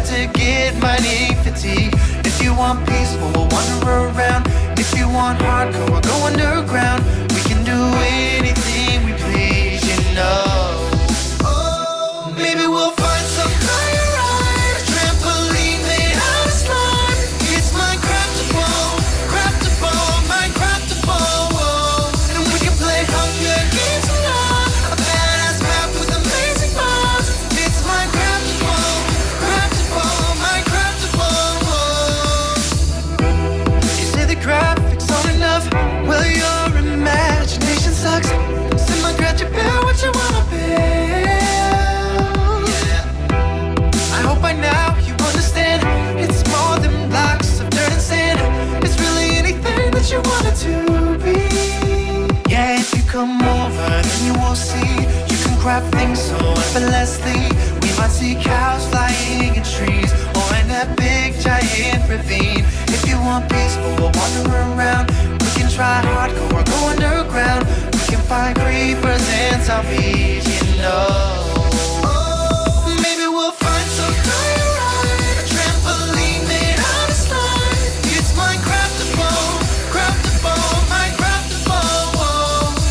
start to get mighty fatigued. If you want peace, well, we'll wander around. If you want hardcore, we'll go underground. We can do anything we please, you know. Oh, maybe we'll find some higher ride, a trampoline made out of slime. It's Minecraftable, Minecraftable. And we can play Hunger Games alone, a badass map with amazing mods. It's Minecraftable, Minecraftable. You say the graphics aren't enough, well, your imagination sucks. So Minecraft, you build what you wanna build. I hope by now you understand, it's more than blocks of dirt and sand. It's really anything that you want it to be. Yeah, if you come over, then you will see. You can grab things so effortlessly. We might see cows flying in trees, or in that big giant ravine. If you want peace, we'll wander around. We can try hardcore or go underground. We can find creepers and zombies, you know. Maybe we'll find some higher ride, a trampoline made out of slime. It's Minecraftable, Minecraftable.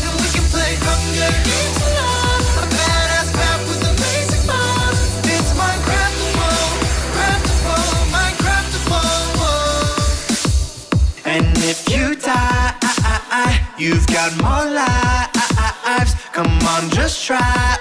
And we can play Hunger Games alone, a badass map with amazing mods. It's Minecraftable, Minecraftable. And if you die, you've got more lives. Come on, just try.